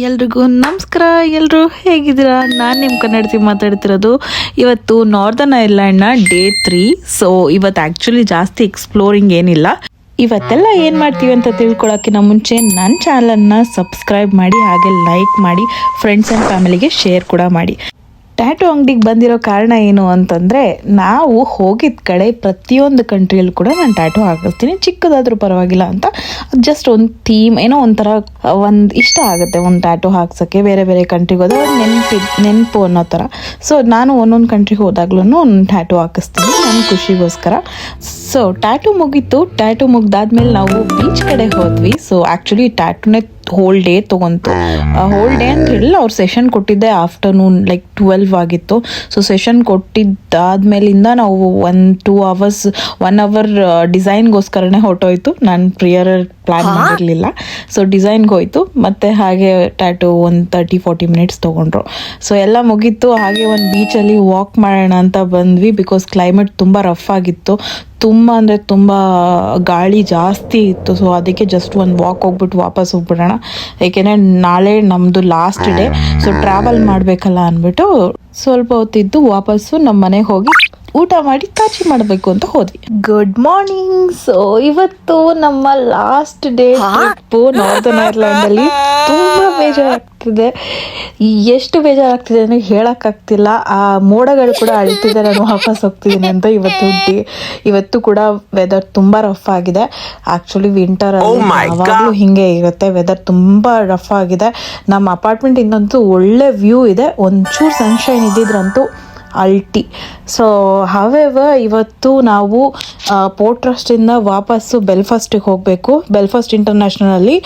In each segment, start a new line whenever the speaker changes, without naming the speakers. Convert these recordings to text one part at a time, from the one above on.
ಎಲ್ರಿಗೂ ನಮಸ್ಕಾರ. ಎಲ್ಲರೂ ಹೇಗಿದ್ದೀರಾ? ನಾನು ನಿಮ್ಮ ಕನ್ನಡತಿ ಮಾತಾಡ್ತಿರೋದು. ಇವತ್ತು ನಾರ್ದರ್ನ್ ಐರ್ಲೆಂಡ್ನ ಡೇ 3. ಸೊ ಇವತ್ತು ಆ್ಯಕ್ಚುಲಿ ಜಾಸ್ತಿ ಎಕ್ಸ್ಪ್ಲೋರಿಂಗ್ ಏನಿಲ್ಲ. ಇವತ್ತೆಲ್ಲ ಏನು ಮಾಡ್ತೀವಿ ಅಂತ ತಿಳ್ಕೊಳ್ಳೋಕ್ಕಿಂತ ಮುಂಚೆ ನನ್ನ ಚಾನಲನ್ನು ಸಬ್ಸ್ಕ್ರೈಬ್ ಮಾಡಿ, ಹಾಗೆ ಲೈಕ್ ಮಾಡಿ, ಫ್ರೆಂಡ್ಸ್ ಆ್ಯಂಡ್ ಫ್ಯಾಮಿಲಿಗೆ ಶೇರ್ ಕೂಡ ಮಾಡಿ. ಟ್ಯಾಟೂ ಅಂಗಡಿಗೆ ಬಂದಿರೋ ಕಾರಣ ಏನು ಅಂತಂದರೆ, ನಾವು ಹೋಗಿದ್ದ ಕಡೆ ಪ್ರತಿಯೊಂದು ಕಂಟ್ರಿಯಲ್ಲೂ ಕೂಡ ನಾನು ಟ್ಯಾಟೂ ಹಾಕಿಸ್ತೀನಿ, ಚಿಕ್ಕದಾದರೂ ಪರವಾಗಿಲ್ಲ ಅಂತ. ಜಸ್ಟ್ ಒಂದು ಥೀಮ್ ಏನೋ ಒಂಥರ ಇಷ್ಟ ಆಗುತ್ತೆ ಒಂದು ಟ್ಯಾಟೂ ಹಾಕ್ಸೋಕ್ಕೆ. ಬೇರೆ ಬೇರೆ ಕಂಟ್ರಿಗೆ ಹೋದಾಗ ನೆನಪು ಅನ್ನೋ ಥರ. ಸೊ ನಾನು ಒಂದೊಂದು ಕಂಟ್ರಿಗೆ ಹೋದಾಗ್ಲೂ ಒಂದು ಟ್ಯಾಟೂ ಹಾಕಿಸ್ತೀನಿ ನನ್ನ ಖುಷಿಗೋಸ್ಕರ. ಸೊ ಟ್ಯಾಟೂ ಮುಗೀತು. ಟ್ಯಾಟೂ ಮುಗ್ದಾದ್ಮೇಲೆ ನಾವು ಬೀಚ್ ಕಡೆ ಹೋದ್ವಿ. ಸೊ ಆ್ಯಕ್ಚುಲಿ ಟ್ಯಾಟೂನೇ ಹೋಲ್ ಡೇ ತೊಗೊಂತು. ಹೋಲ್ ಡೇ ಅಂತ ಹೇಳಿಲ್ಲ, ಅವ್ರು ಸೆಷನ್ ಕೊಟ್ಟಿದ್ದೆ ಆಫ್ಟರ್ನೂನ್ ಲೈಕ್ 12 ಆಗಿತ್ತು. ಸೊ ಸೆಷನ್ ಕೊಟ್ಟಿದ್ದಾದ್ಮೇಲಿಂದ ನಾವು 1-2 hours 1 hour ಡಿಸೈನ್ಗೋಸ್ಕರನೇ ಹೊರಟೋಯ್ತು. ನಾನು ಪ್ರಿಯರ್ ಪ್ಲ್ಯಾನ್ ಮಾಡಿರಲಿಲ್ಲ. ಸೊ ಡಿಸೈನ್ಗೆ ಹೋಯ್ತು. ಮತ್ತು ಹಾಗೆ ಟ್ಯಾಟೂ ಒಂದು 30-40 minutes ತೊಗೊಂಡ್ರು. ಸೊ ಎಲ್ಲ ಮುಗೀತು. ಹಾಗೆ ಒಂದು ಬೀಚಲ್ಲಿ ವಾಕ್ ಮಾಡೋಣ ಅಂತ ಬಂದ್ವಿ. ಬಿಕಾಸ್ ಕ್ಲೈಮೇಟ್ ತುಂಬ ರಫ್ ಆಗಿತ್ತು, ತುಂಬ ಅಂದರೆ ತುಂಬ ಗಾಳಿ ಜಾಸ್ತಿ ಇತ್ತು. ಸೊ ಅದಕ್ಕೆ ಜಸ್ಟ್ ಒಂದು ವಾಕ್ ಹೋಗ್ಬಿಟ್ಟು ವಾಪಸ್ ಹೋಗ್ಬಿಡೋಣ, ಏಕೆಂದರೆ ನಾಳೆ ನಮ್ಮದು ಲಾಸ್ಟ್ ಡೇ. ಸೊ ಟ್ರಾವೆಲ್ ಮಾಡಬೇಕಲ್ಲ ಅಂದ್ಬಿಟ್ಟು ಸ್ವಲ್ಪ ಹೊತ್ತಿದ್ದು ವಾಪಸ್ಸು ನಮ್ಮ ಮನೆಗೆ ಹೋಗಿ ಊಟ ಮಾಡಿ ಕಾಚಿ ಮಾಡಬೇಕು ಅಂತ ಹೋದ್ವಿ. Good morning. ಸೊ ಇವತ್ತು ನಮ್ಮ ಲಾಸ್ಟ್ ಡೇ ಟ್ರಿಪ್ಪು ನಾರ್ದರ್ನ್ ಐರ್ಲೆಂಡಲ್ಲಿ. ತುಂಬ ಬೇಜಾರಾಗ್ತಿದೆ. ಎಷ್ಟು ಬೇಜಾರಾಗ್ತಿದೆ ಅಂದರೆ ಹೇಳೋಕ್ಕಾಗ್ತಿಲ್ಲ. ಆ ಮೋಡಗಳು ಕೂಡ ಅಳ್ತಿದೆ ನಾನು ವಾಪಸ್ ಹೋಗ್ತಿದ್ದೀನಿ ಅಂತ. ಇವತ್ತು ಕೂಡ ವೆದರ್ ತುಂಬ ರಫ್ ಆಗಿದೆ. ಆ್ಯಕ್ಚುಲಿ ವಿಂಟರ್ ಯಾವಾಗಲೂ ಹಿಂಗೆ ಇರುತ್ತೆ, ವೆದರ್ ತುಂಬ ರಫ್ ಆಗಿದೆ. ನಮ್ಮ ಅಪಾರ್ಟ್ಮೆಂಟಿಂದಂತೂ ಒಳ್ಳೆ ವ್ಯೂ ಇದೆ. ಒಂಚೂರು ಸನ್ಶೈನ್ ಇದ್ದಿದ್ರಂತೂ ಅಲ್ಟಿ. ಸೊ ಹವೆವರ್ ಇವತ್ತು ನಾವು ಪೋರ್ಟ್ ಟ್ರಸ್ಟಿಂದ ವಾಪಸ್ಸು ಬೆಲ್ಫಾಸ್ಟಿಗೆ ಹೋಗಬೇಕು. ಬೆಲ್ಫಾಸ್ಟ್ ಇಂಟರ್ನ್ಯಾಷನಲಲ್ಲಿ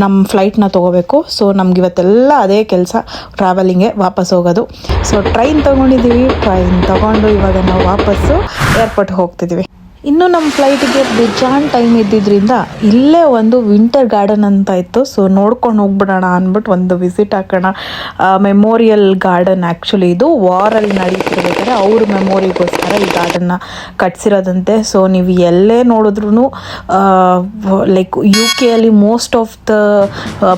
ನಮ್ಮ ಫ್ಲೈಟ್ನ ತೊಗೋಬೇಕು. ಸೊ ನಮ್ಗೆ ಇವತ್ತೆಲ್ಲ ಅದೇ ಕೆಲಸ, ಟ್ರಾವೆಲಿಂಗೆ ವಾಪಸ್ ಹೋಗೋದು. ಸೊ ಟ್ರೈನ್ ತೊಗೊಂಡಿದ್ದೀವಿ. ಟ್ರೈನ್ ತೊಗೊಂಡು ಇವಾಗ ನಾವು ವಾಪಸ್ಸು ಏರ್ಪೋರ್ಟ್ಗೆ ಹೋಗ್ತಿದ್ದೀವಿ. ಇನ್ನು ನಮ್ಮ ಫ್ಲೈಟಿಗೆ ಬೇಜಾನ್ ಟೈಮ್ ಇದ್ದಿದ್ದರಿಂದ ಇಲ್ಲೇ ಒಂದು ವಿಂಟರ್ ಗಾರ್ಡನ್ ಅಂತ ಇತ್ತು. ಸೊ ನೋಡ್ಕೊಂಡು ಹೋಗ್ಬಿಡೋಣ ಅಂದ್ಬಿಟ್ಟು ಒಂದು ವಿಸಿಟ್ ಹಾಕೋಣ. Memorial garden. ಆ್ಯಕ್ಚುಲಿ ಇದು ವಾರಲ್ಲಿ ನಡೀತಿರ್ಬೇಕಾದ್ರೆ ಅವ್ರ ಮೆಮೊರಿಗೋಸ್ಕರ ಈ ಗಾರ್ಡನ್ನ ಕಟ್ಸಿರೋದಂತೆ. ಸೊ ನೀವು ಎಲ್ಲೇ ನೋಡಿದ್ರೂ ಲೈಕ್ UK ಅಲ್ಲಿ ಮೋಸ್ಟ್ ಆಫ್ ದ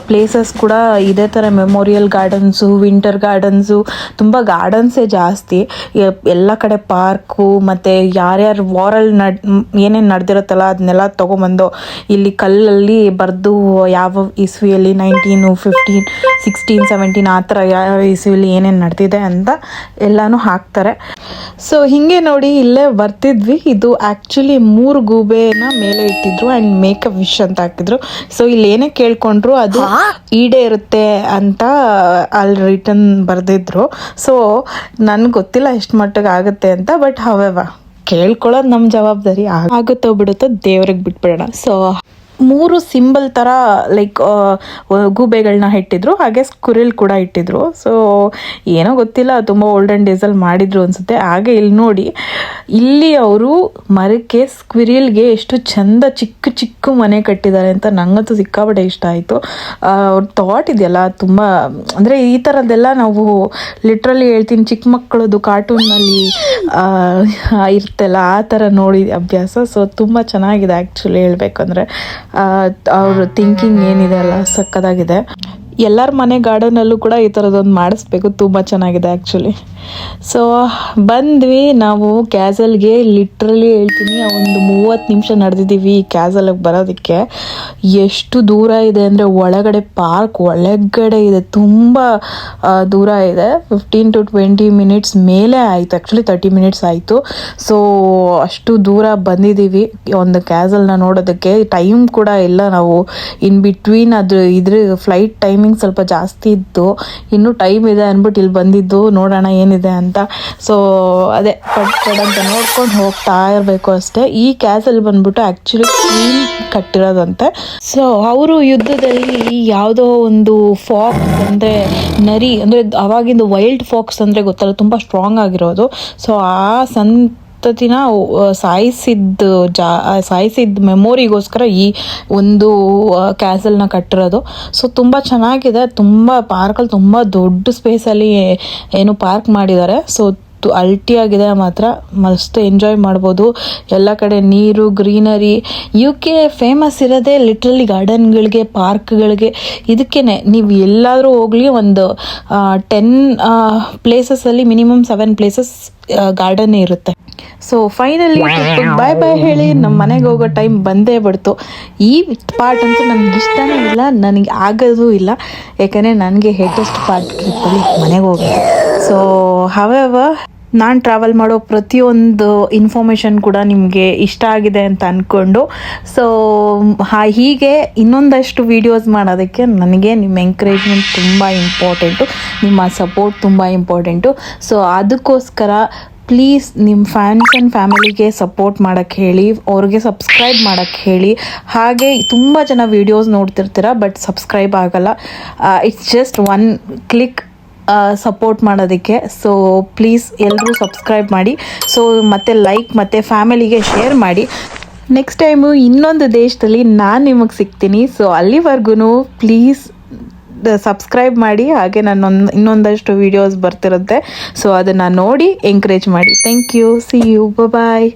ಪ್ಲೇಸಸ್ ಕೂಡ ಇದೇ ಥರ ಮೆಮೋರಿಯಲ್ ಗಾರ್ಡನ್ಸು, ವಿಂಟರ್ ಗಾರ್ಡನ್ಸು, ತುಂಬ ಗಾರ್ಡನ್ಸೇ ಜಾಸ್ತಿ. ಎಲ್ಲ ಕಡೆ ಪಾರ್ಕು ಮತ್ತು ಯಾರ್ಯಾರು ವಾರಲ್ಲಿ ಏನೇನು ನಡೆದಿರುತ್ತಲ್ಲ ಅದನ್ನೆಲ್ಲ ತೊಗೊಂಬಂದು ಇಲ್ಲಿ ಕಲ್ಲಲ್ಲಿ ಬರೆದು ಯಾವ ಇಸ್ವಿಯಲ್ಲಿ 1915, 16, 17 ಆ ಥರ ಯಾವ ಇಸ್ವಿಯಲ್ಲಿ ಏನೇನು ನಡೆದಿದೆ ಅಂತ ಎಲ್ಲನೂ ಹಾಕ್ತಾರೆ. ಸೊ ಹೀಗೆ ನೋಡಿ ಇಲ್ಲೇ ಬರ್ತಿದ್ವಿ. ಇದು ಆ್ಯಕ್ಚುಲಿ 3 ಗೂಬೆನ ಮೇಲೆ ಇಟ್ಟಿದ್ರು ಆ್ಯಂಡ್ ಮೇಕ್ ಅ ವಿಶ್ ಅಂತ ಹಾಕಿದ್ರು. ಸೊ ಇಲ್ಲಿ ಏನೇ ಕೇಳ್ಕೊಂಡ್ರು ಅದು ಈಡೇ ಇರುತ್ತೆ ಅಂತ ಅಲ್ಲಿ ರಿಟರ್ನ್ ಬರೆದಿದ್ರು. ಸೊ ನನಗೆ ಗೊತ್ತಿಲ್ಲ ಎಷ್ಟು ಮಟ್ಟಿಗೆ ಆಗುತ್ತೆ ಅಂತ. ಬಟ್ ಹವೆವ ಕೇಳ್ಕೊಳ್ಳೋದು ನಮ್ಮ ಜವಾಬ್ದಾರಿ. ಆಗುತ್ತೋ ಬಿಡುತ್ತೋ ದೇವ್ರಿಗೆ ಬಿಟ್ಬಿಡೋಣ. ಸೊ 3 ಸಿಂಬಲ್ ಥರ ಲೈಕ್ ಗೂಬೆಗಳನ್ನ ಇಟ್ಟಿದ್ರು, ಹಾಗೆ ಸ್ಕ್ವಿರಿಲ್ ಕೂಡ ಇಟ್ಟಿದ್ರು. ಸೊ ಏನೋ ಗೊತ್ತಿಲ್ಲ, ತುಂಬ ಓಲ್ಡನ್ ಡೇಸಲ್ಲಿ ಮಾಡಿದ್ರು ಅನಿಸುತ್ತೆ. ಹಾಗೆ ಇಲ್ಲಿ ನೋಡಿ, ಇಲ್ಲಿ ಅವರು ಮರಕ್ಕೆ ಸ್ಕ್ವಿರಿಲ್ಗೆ ಎಷ್ಟು ಚಂದ ಚಿಕ್ಕ ಚಿಕ್ಕ ಮನೆ ಕಟ್ಟಿದ್ದಾರೆ ಅಂತ ನಂಗಂತೂ ಸಿಕ್ಕಾಪಟ್ಟೆ ಇಷ್ಟ ಆಯಿತು. ಅವ್ರ ಥಾಟ್ ಇದೆಯಲ್ಲ ತುಂಬ, ಅಂದರೆ ಈ ಥರದ್ದೆಲ್ಲ ನಾವು ಲಿಟ್ರಲಿ ಹೇಳ್ತೀನಿ, ಚಿಕ್ಕ ಮಕ್ಕಳದು ಕಾರ್ಟೂನಲ್ಲಿ ಇರ್ತಲ್ಲ ಆ ಥರ ನೋಡಿ ಅಭ್ಯಾಸ. ಸೊ ತುಂಬ ಚೆನ್ನಾಗಿದೆ ಆ್ಯಕ್ಚುಲಿ ಹೇಳಬೇಕಂದ್ರೆ. ಅವ್ರ ಥಿಂಕಿಂಗ್ ಏನಿದೆ ಅಲ್ಲ ಸಕ್ಕತ್ತಾಗಿದೆ. ಎಲ್ಲರ ಮನೆ ಗಾರ್ಡನಲ್ಲೂ ಕೂಡ ಈ ಥರದೊಂದು ಮಾಡಿಸ್ಬೇಕು, ತುಂಬ ಚೆನ್ನಾಗಿದೆ ಆ್ಯಕ್ಚುಲಿ. ಸೊ ಬಂದ್ವಿ ನಾವು ಕ್ಯಾಸಲ್ಗೆ. ಲಿಟ್ರಲಿ ಹೇಳ್ತೀನಿ, ಒಂದು 30 ನಿಮಿಷ ನಡೆದಿದ್ದೀವಿ ಕ್ಯಾಸಲ್ಗೆ ಬರೋದಕ್ಕೆ. ಎಷ್ಟು ದೂರ ಇದೆ ಅಂದರೆ ಒಳಗಡೆ ಪಾರ್ಕ್ ಒಳಗಡೆ ಇದೆ, ತುಂಬ ದೂರ ಇದೆ. 15-20 minutes ಮೇಲೆ ಆಯಿತು. ಆ್ಯಕ್ಚುಲಿ 30 minutes ಆಯಿತು. ಸೊ ಅಷ್ಟು ದೂರ ಬಂದಿದ್ದೀವಿ ಒಂದು ಕ್ಯಾಸಲ್ನ ನೋಡೋದಕ್ಕೆ. ಟೈಮ್ ಕೂಡ ಇಲ್ಲ, ನಾವು ಇನ್ ಬಿಟ್ವೀನ್ ಇದ್ರ ಫ್ಲೈಟ್ ಟೈಮಿಂಗ್ ಸ್ವಲ್ಪ ಜಾಸ್ತಿ ಇತ್ತು. ಇನ್ನೂ ಟೈಮ್ ಇದೆ ಅಂದ್ಬಿಟ್ಟು ಇಲ್ಲಿ ಬಂದಿದ್ದು, ನೋಡೋಣ ಏನಿದೆ ಅಂತ. ಸೊ ಅದೇ ಪಟ್ ಅಂತ ನೋಡ್ಕೊಂಡು ಹೋಗ್ತಾ ಇರಬೇಕು ಅಷ್ಟೇ. ಈ ಕ್ಯಾಸಲ್ ಬಂದ್ಬಿಟ್ಟು ಆ್ಯಕ್ಚುಲಿ ಕ್ವೀನ್ ಕಟ್ಟಿರೋದಂತೆ. ಸೊ ಅವರು ಯುದ್ಧದಲ್ಲಿ ಯಾವುದೋ ಒಂದು ಫಾಕ್ಸ್ ಅಂದರೆ ನರಿ, ಅಂದರೆ ಅವಾಗಿಂದು ವೈಲ್ಡ್ ಫಾಕ್ಸ್ ಅಂದರೆ ಗೊತ್ತಲ್ಲ, ತುಂಬ ಸ್ಟ್ರಾಂಗ್ ಆಗಿರೋದು. ಸೊ ಆ ಪದ್ಧತಿನ ಸಾಯಿಸಿದ ಮೆಮೊರಿಗೋಸ್ಕರ ಈ ಒಂದು ಕ್ಯಾಸಲ್ನ ಕಟ್ಟಿರೋದು. ಸೊ ತುಂಬ ಚೆನ್ನಾಗಿದೆ. ತುಂಬ ಪಾರ್ಕಲ್ಲಿ ತುಂಬ ದೊಡ್ಡ ಸ್ಪೇಸಲ್ಲಿ ಏನು ಪಾರ್ಕ್ ಮಾಡಿದ್ದಾರೆ. ಸೊ ಅಲ್ಟಿಯಾಗಿದೆ ಮಾತ್ರ. ಮಸ್ತ್ ಎಂಜಾಯ್ ಮಾಡ್ಬೋದು. ಎಲ್ಲ ಕಡೆ ನೀರು, ಗ್ರೀನರಿ. UK ಫೇಮಸ್ ಇರೋದೇ ಲಿಟ್ರಲಿ ಗಾರ್ಡನ್ಗಳಿಗೆ, ಪಾರ್ಕ್ಗಳಿಗೆ. ಇದಕ್ಕೇನೆ ನೀವು ಎಲ್ಲಾದರೂ ಹೋಗಲಿ ಒಂದು 10 ಪ್ಲೇಸಸಲ್ಲಿ ಮಿನಿಮಮ್ 7 ಪ್ಲೇಸಸ್ ಗಾರ್ಡನ್ನೇ ಇರುತ್ತೆ. ಸೊ ಫೈನಲಿ ಬಾಯ್ ಬಾಯ್ ಹೇಳಿ ನಮ್ಮ ಮನೆಗೆ ಹೋಗೋ ಟೈಮ್ ಬಂದೇ ಬಿಡ್ತು. ಈ ಪಾರ್ಟ್ ಅಂತೂ ನನಗೆ ಇಷ್ಟನೇ ಇಲ್ಲ, ನನಗೆ ಆಗೋದು ಇಲ್ಲ. ಯಾಕಂದರೆ ನನಗೆ ಹೇಟೆಸ್ಟ್ ಪಾರ್ಟ್ ಟ್ರಿಪ್ಪಲ್ಲಿ ಮನೆಗೆ ಹೋಗೋದು. ಸೊ ಹವೆವರ್ ನಾನು ಟ್ರಾವೆಲ್ ಮಾಡೋ ಪ್ರತಿಯೊಂದು ಇನ್ಫಾರ್ಮೇಷನ್ ಕೂಡ ನಿಮಗೆ ಇಷ್ಟ ಆಗಿದೆ ಅಂತ ಅಂದ್ಕೊಂಡು, ಸೊ ಹೀಗೆ ಇನ್ನೊಂದಷ್ಟು ವೀಡಿಯೋಸ್ ಮಾಡೋದಕ್ಕೆ ನನಗೆ ನಿಮ್ಮ ಎಂಕರೇಜ್ಮೆಂಟ್ ತುಂಬ ಇಂಪಾರ್ಟೆಂಟು, ನಿಮ್ಮ ಸಪೋರ್ಟ್ ತುಂಬ ಇಂಪಾರ್ಟೆಂಟು. ಸೊ ಅದಕ್ಕೋಸ್ಕರ ಪ್ಲೀಸ್ ನಿಮ್ಮ ಫ್ಯಾನ್ಸ್ ಆ್ಯಂಡ್ ಫ್ಯಾಮಿಲಿಗೆ ಸಪೋರ್ಟ್ ಮಾಡೋಕ್ಕೆ ಹೇಳಿ, ಅವ್ರಿಗೆ ಸಬ್ಸ್ಕ್ರೈಬ್ ಮಾಡೋಕ್ಕೆ ಹೇಳಿ. ಹಾಗೆ ತುಂಬ ಜನ ವೀಡಿಯೋಸ್ ನೋಡ್ತಿರ್ತೀರ ಬಟ್ ಸಬ್ಸ್ಕ್ರೈಬ್ ಆಗಲ್ಲ. ಇಟ್ಸ್ ಜಸ್ಟ್ 1 ಕ್ಲಿಕ್ ಸಪೋರ್ಟ್ ಮಾಡೋದಕ್ಕೆ. ಸೊ ಪ್ಲೀಸ್ ಎಲ್ಲರೂ ಸಬ್ಸ್ಕ್ರೈಬ್ ಮಾಡಿ. ಸೊ ಮತ್ತು ಲೈಕ್ ಮತ್ತು ಫ್ಯಾಮಿಲಿಗೆ ಶೇರ್ ಮಾಡಿ. ನೆಕ್ಸ್ಟ್ ಟೈಮು ಇನ್ನೊಂದು ದೇಶದಲ್ಲಿ ನಾನು ನಿಮಗೆ ಸಿಗ್ತೀನಿ. ಸೊ ಅಲ್ಲಿವರೆಗೂ ಪ್ಲೀಸ್ ಸಬ್ಸ್ಕ್ರೈಬ್ ಮಾಡಿ. ಹಾಗೆ ಇನ್ನೊಂದಷ್ಟು ವೀಡಿಯೋಸ್ ಬರ್ತಿರುತ್ತೆ. ಸೊ ಅದನ್ನು ನೋಡಿ ಎಂಕರೇಜ್ ಮಾಡಿ. Thank you. See you. Bye.